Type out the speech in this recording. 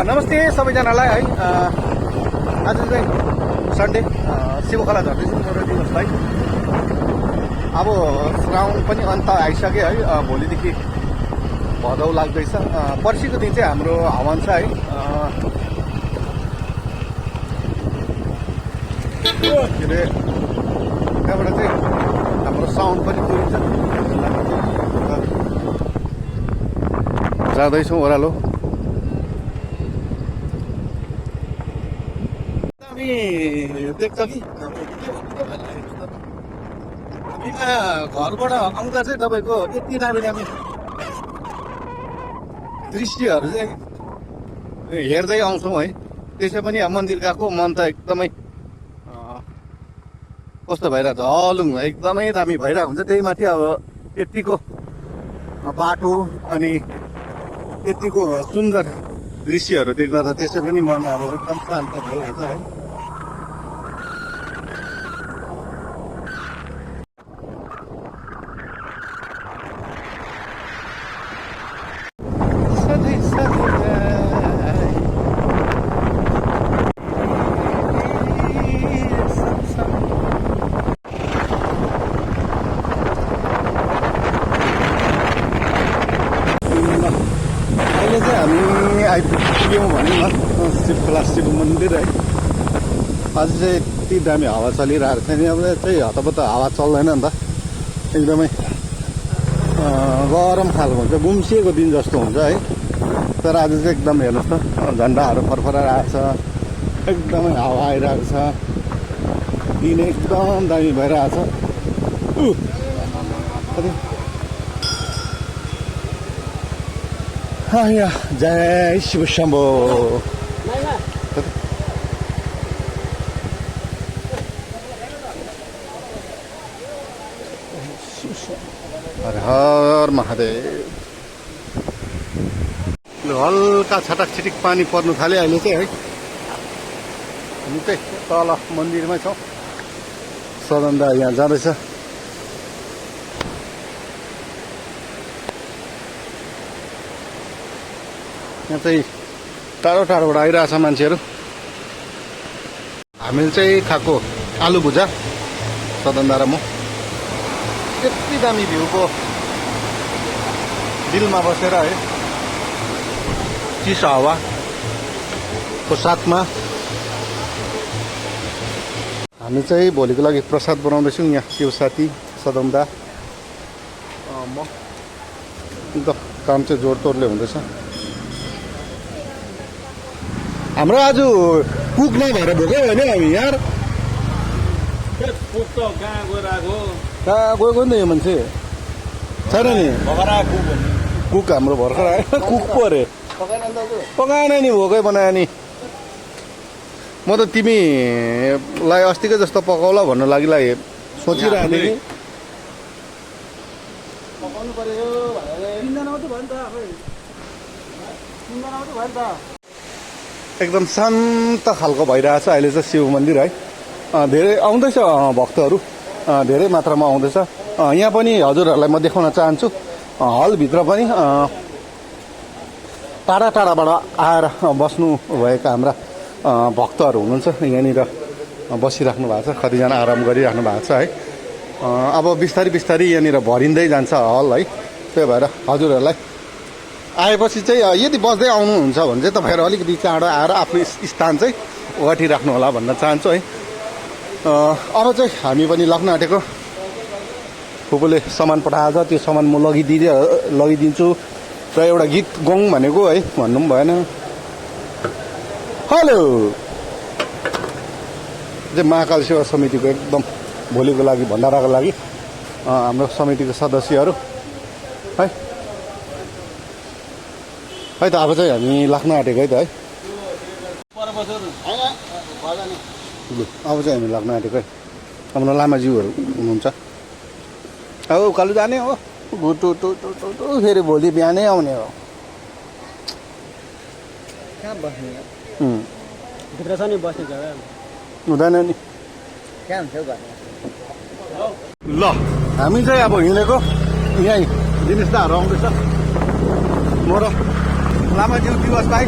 नमस्ते सबैजनालाई है। आज चाहिँ सन्डे शिवखोला झर्दैछु मेरो दिवसलाई। अब श्रावण पनि अन्त आइसक्यो है। भोलिदेखि भदौ लाग्दैछ। पर्सिको दिन चाहिँ हाम्रो हवन छ है। के अरे त्यहाँबाट चाहिँ हाम्रो साउन्ड पनि पुगिन्छ। जाँदैछौँ ओह्रालो। हामी देख्छ कि घरबाट आउँदा चाहिँ तपाईँको यति दामी दामी दृश्यहरू चाहिँ हेर्दै आउँछौँ है। त्यसै पनि मन्दिर गएको मन त एकदमै कस्तो भइरहेको छ, हलुङ एकदमै दामी भइरहेको हुन्छ। त्यही माथि अब यतिको बाटो अनि यतिको सुन्दर दृश्यहरू देख्दा त त्यसै पनि मन अब एकदम शान्त भइरहेको छ है। अहिले चाहिँ हामी आइपुग्यौँ भनौँ न शिवखोला शिव मन्दिर है। आज चाहिँ यति दामी हावा चलिरहेको छ नि। अब चाहिँ हतपत हावा चल्दैन नि त, एकदमै गरम खालको हुन्छ, गुम्सिएको दिन जस्तो हुन्छ है। तर आज चाहिँ एकदम हेर्नुहोस् त, झन्डाहरू फरफराइरहेको छ, एकदमै हावा आइरहेको छ, दिन एकदम दामी भइरहेको छ। जय शिव शम्भो। हर हर महादेव। हल्का छटाक छिटिक पानी पर्नु थाल्यो अहिले चाहिँ है। हामी चाहिँ तल मन्दिरमै छौँ। सदनदा यहाँ जाँदैछ। यहाँ चाहिँ टाढो टाढोबाट आइरहेछ मान्छेहरू। हामीले चाहिँ खाएको आलु भुजा सदनदा र म। यति दामी भ्यूको दिलमा बसेर है, चिसो हावाको साथमा हामी चाहिँ भोलिको लागि प्रसाद बनाउँदैछौँ। यहाँ त्यो साथी सदनदा म एकदम काम चाहिँ जोडतोडले हुँदैछ। हाम्रो आज कुक नभएर भोकै होइन हामी यार। कहाँ गएको नि त यो मान्छे छैन नि। कुक हाम्रो भर्खर आयो। कुक पो अरे पकाएन नि, भोकै बनायो नि। म त तिमीलाई अस्तिकै जस्तो पकाउला भन्नु लागि सोचिरहेको थिएँ कि पकाउनु पर्यो भनेर। एकदम शान्त खालको भइरहेछ अहिले चाहिँ शिव मन्दिर है। धेरै आउँदैछ भक्तहरू, धेरै मात्रामा आउँदैछ। यहाँ पनि हजुरहरूलाई म देखाउन चाहन्छु। हलभित्र पनि टाढा टाढाबाट आएर बस्नु भएका हाम्रा भक्तहरू हुनुहुन्छ। यहाँनिर बसिराख्नु भएको छ, कतिजना आराम गरिराख्नु भएको छ है। अब बिस्तारै बिस्तारै यहाँनिर भरिँदै जान्छ हल है। त्यही भएर हजुरहरूलाई आएपछि चाहिँ यदि बस्दै आउनुहुन्छ भने चाहिँ तपाईँहरू अलिकति चाँडो आएर आफ्नो स्थान चाहिँ ओगटिराख्नु होला भन्न चाहन्छु है। अब चाहिँ हामी पनि लाग्न आँटेको। फुपूले सामान पठाएको छ, त्यो सामान म लगिदिन्छु र एउटा गीत गाउँ भनेको है, भन्नु पनि भएन। हेलो चाहिँ महाकाल सेवा समितिको एकदम भोलिको लागि भण्डाराको लागि हाम्रो समितिको सदस्यहरू है। है त अब चाहिँ हामी लाग्न आँटेको है त है। अब चाहिँ हामी लाग्न आँटेको है। हाम्रो लामाज्यूहरू हुनुहुन्छ। अब उकालो जाने हो, टु फेरि भोलि बिहानै आउने हो। कहाँ बस्ने भित्र छ नि बस्ने जग्गा हुँदैन नि। कहाँ हुन्छ ल हामी चाहिँ अब हिँडेको यहीँ दिनेश दाहरू आउँदैछ। म र लामाज्यू दिवस भाइ